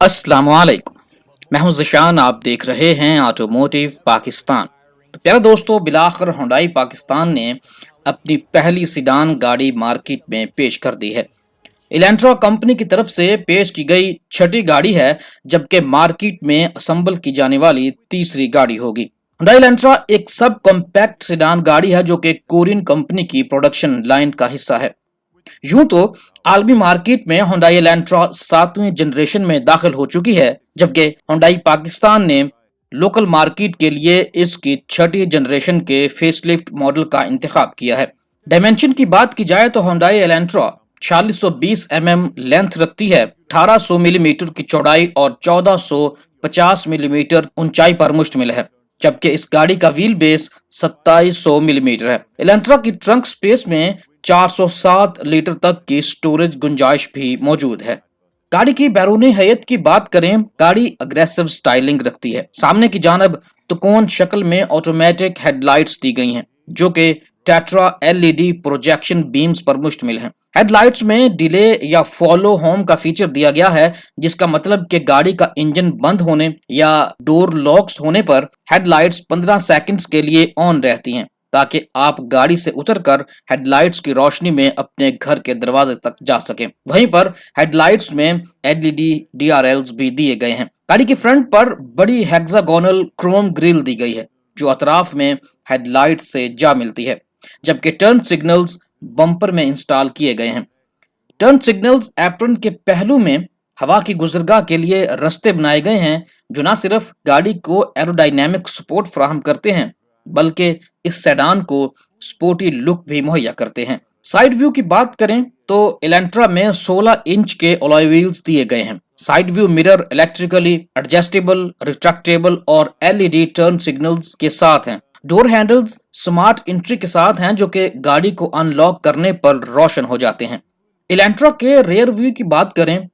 अस्सलाम वालेकुम। मैं हूं ज़िशान, आप देख रहे हैं ऑटोमोटिव पाकिस्तान। तो प्यारे दोस्तों, बिलाखिर हुंडई पाकिस्तान ने अपनी पहली सीडान गाड़ी मार्केट में पेश कर दी है। इलेंट्रा कंपनी की तरफ से पेश की गई छठी गाड़ी है, जबकि मार्केट में असेंबल की जाने वाली तीसरी गाड़ी होगी। हुंडई इलेंट्रा एक सब कॉम्पैक्ट सीडान गाड़ी है जो कि कोरियन कंपनी की प्रोडक्शन लाइन का हिस्सा है। यूं तो आलमी मार्केट में हुंडई एलेंट्रा 7वीं जनरेशन में दाखिल हो चुकी है, जबकि हुंडई पाकिस्तान ने लोकल मार्केट के लिए इसकी छठी जनरेशन के फेसलिफ्ट मॉडल का इंतखाब किया है। डायमेंशन की बात की जाए तो हुंडई एलेंट्रा 4620 लेंथ रखती है, 1800 मिलीमीटर की चौड़ाई और 1450 मिलीमीटर ऊंचाई पर मुश्तमिल है, जबकि इस गाड़ी का व्हील बेस 2700 मिलीमीटर है। एलेंट्रा की ट्रंक स्पेस में 407 लीटर तक की स्टोरेज गुंजाइश भी मौजूद है। गाड़ी की बैरूनी हैयत की बात करें, गाड़ी अग्रेसिव स्टाइलिंग रखती है। सामने की जानब त्रिकोण शक्ल में ऑटोमेटिक हेडलाइट्स दी गई हैं, जो कि टेट्रा एलईडी प्रोजेक्शन बीम्स पर मुश्तमिल हैं। हेडलाइट्स में डिले या फॉलो होम का फीचर दिया गया है, जिसका मतलब कि गाड़ी का इंजन बंद होने या डोर लॉक्स होने पर हेडलाइट्स 15 सेकंड्स के लिए ऑन रहती हैं, ताकि आप गाड़ी से उतरकर हेडलाइट्स की रोशनी में अपने घर के दरवाजे तक जा सकें। वहीं पर हेडलाइट्स में एलईडी डीआरएल्स भी दिए गए हैं। गाड़ी की फ्रंट पर बड़ी हेक्सागोनल क्रोम ग्रिल दी गई है, जो अतराफ में हेडलाइट से जा मिलती है, जबकि टर्न सिग्नल्स बम्पर में इंस्टॉल किए गए हैं। टर्न सिग्नल्स एप्रन के पहलू में हवा की गुजरगाह के लिए रास्ते बनाए गए हैं, जो न सिर्फ गाड़ी को एरोडायनेमिक सपोर्ट फराहम करते हैं, बल्कि इस सेडान को स्पोर्टी लुक भी मुहैया करते हैं। साइड व्यू की बात करें तो एलेंट्रा में 16 इंच के अलॉय व्हील्स दिए गए हैं। Side view mirror electrically adjustable, retractable और एलईडी टर्न सिग्नल्स के साथ हैं। डोर हैंडल्स स्मार्ट एंट्री के साथ हैं, जो कि गाड़ी को अनलॉक करने पर रोशन हो जाते हैं। एलेंट्रा के रेयर व्यू की बात करें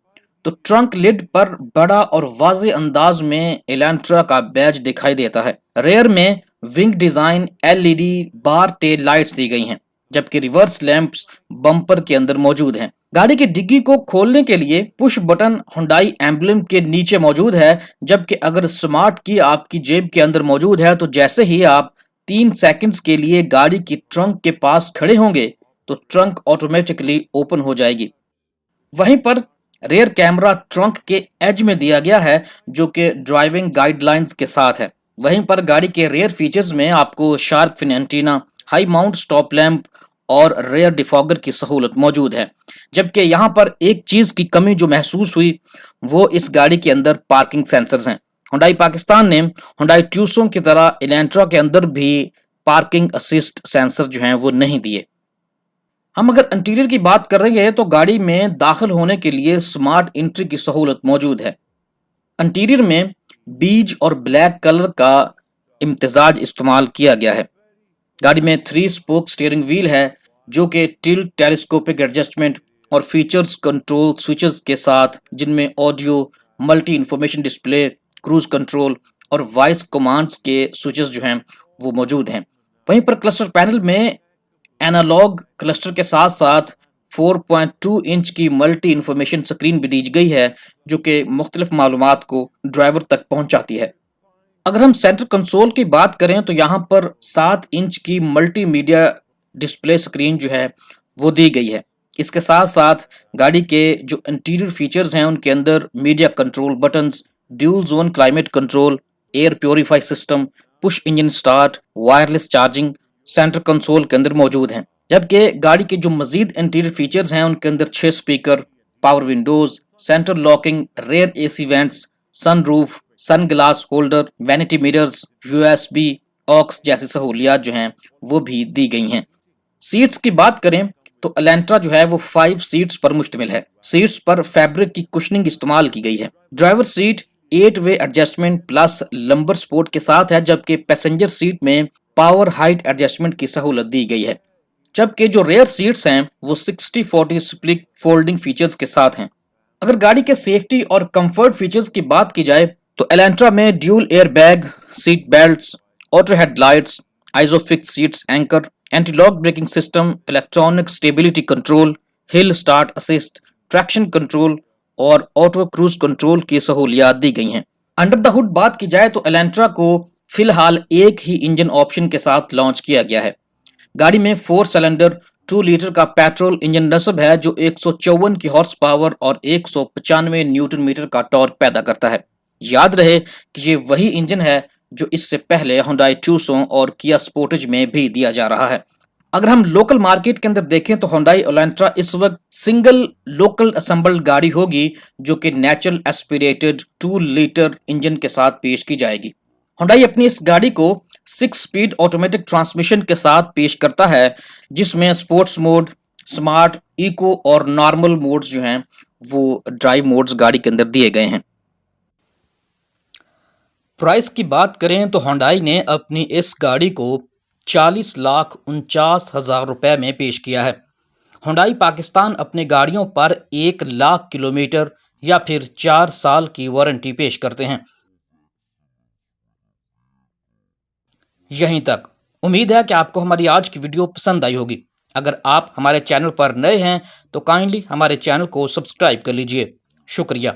तो ट्रंक लिड पर बड़ा और वाज़े अंदाज में एलेंट्रा का बैज दिखाई देता है। रेयर में विंग डिजाइन एलईडी बार टेल लाइट्स दी गई हैं, जबकि रिवर्स लैंप्स बम्पर के अंदर मौजूद हैं। गाड़ी की डिग्गी को खोलने के लिए पुश बटन हुंडई एम्बलम के नीचे मौजूद है, जबकि अगर स्मार्ट की आपकी जेब के अंदर मौजूद है तो जैसे ही आप 3 सेकंड्स के लिए गाड़ी की ट्रंक के पास खड़े होंगे तो ट्रंक ऑटोमेटिकली ओपन हो जाएगी। वहीं पर रेयर कैमरा ट्रंक के एज में दिया गया है, जो कि ड्राइविंग गाइडलाइंस के साथ है। वहीं पर गाड़ी के रेयर फीचर्स में आपको shark fin antenna, high mount stop lamp और रेयर डिफॉगर की सहूलत मौजूद है। जबकि यहाँ पर एक चीज की कमी जो महसूस हुई, वो इस गाड़ी के अंदर पार्किंग सेंसर्स हैं। हुंडई पाकिस्तान ने हुंडई ट्यूसों की तरह एलेंट्रा के अंदर भी पार्किंग असिस्ट सेंसर जो हैं वो नहीं दिए। हम अगर इंटीरियर की बात कर रहे हैं तो गाड़ी में दाखिल होने के लिए स्मार्ट एंट्री की सहूलत मौजूद है। इंटीरियर में बीज और ब्लैक कलर का इम्तिजाज इस्तेमाल किया गया है। गाड़ी में 3 स्पोक स्टीयरिंग व्हील है, जो कि टिल्ट, टेलीस्कोपिक एडजस्टमेंट और फीचर्स कंट्रोल स्विचेस के साथ, जिनमें audio, multi information display, cruise control और वॉइस कमांड्स के स्विचेस जो हैं वो मौजूद हैं। वहीं पर क्लस्टर पैनल में एनालॉग क्लस्टर के साथ साथ 4.2 इंच की मल्टी इंफॉर्मेशन स्क्रीन भी दी गई है, जो कि मुख्तलिफ मालूमात को ड्राइवर तक पहुंचाती है। अगर हम सेंटर कंसोल की बात करें तो यहाँ पर 7 इंच की मल्टी मीडिया डिस्प्ले स्क्रीन जो है वो दी गई है। इसके साथ साथ गाड़ी के जो इंटीरियर फीचर्स हैं उनके अंदर media control buttons, dual zone climate control, air purify system, push engine start, wireless charging centre console के अंदर मौजूद हैं। जबकि गाड़ी के जो मजीद इंटीरियर फीचर्स हैं उनके अंदर 6 speaker, power windows, centre locking, rear AC vents, sunroof, sun glass holder, vanity mirrors, USB, aux जैसी सहूलियात जो हैं वो भी दी गई हैं। सीट्स की बात करें तो एलेंट्रा जो है वो 5 सीट्स पर मुश्तमिल है। सीट्स पर फैब्रिक की कुशनिंग इस्तेमाल की गई है। ड्राइवर सीट 8 वे एडजस्टमेंट प्लस लंबर सपोर्ट के साथ है, जबकि पैसेंजर सीट में पावर हाइट एडजस्टमेंट की सहूलत दी गई है। जबकि जो रेयर सीट्स हैं वो 60-40 स्प्लिट फोल्डिंग फीचर्स के साथ हैं। अगर गाड़ी के सेफ्टी और कंफर्ट फीचर्स की बात की जाए तो एलेंट्रा में dual air bag, seat belts, auto headlights, isofix seats anchor, anti lock braking system, electronic stability control, hill start assist, traction control और ऑटो क्रूज कंट्रोल की सहूलियात दी गई हैं। अंडर द हुड बात की जाए तो एलेंट्रा को फिलहाल एक ही इंजन ऑप्शन के साथ लॉन्च किया गया है। गाड़ी में 4 सिलेंडर 2 लीटर का पेट्रोल इंजन नस्ब है जो 154 की हॉर्स पावर और 195 न्यूटन मीटर का टॉर्क पैदा करता है। याद रहे कि ये वही इंजन है जो इससे पहले हुंडई ट्यूसों और किया स्पोर्टेज में भी दिया जा रहा है। अगर हम लोकल मार्केट के अंदर देखें तो हुंडई एलेंट्रा इस वक्त सिंगल लोकल असेंबल्ड गाड़ी होगी जो कि नेचुरल एस्पिरेटेड 2 लीटर इंजन के साथ पेश की जाएगी। हुंडई अपनी इस गाड़ी को 6 स्पीड ऑटोमेटिक ट्रांसमिशन के साथ पेश करता है जिसमें स्पोर्ट्स मोड, स्मार्ट, इको और नॉर्मल मोड्स जो हैं वो ड्राइव मोड्स गाड़ी के अंदर दिए गए हैं। प्राइस की बात करें तो हुंडई ने अपनी इस गाड़ी को 40,49,000 रुपए में पेश किया है। हुंडई पाकिस्तान अपने गाड़ियों पर 1 लाख किलोमीटर या फिर 4 साल की वारंटी पेश करते हैं। यहीं तक। उम्मीद है कि आपको हमारी आज की वीडियो पसंद आई होगी। अगर आप हमारे चैनल पर नए हैं तो काइंडली हमारे चैनल को सब्सक्राइब कर लीजिए। शुक्रिया।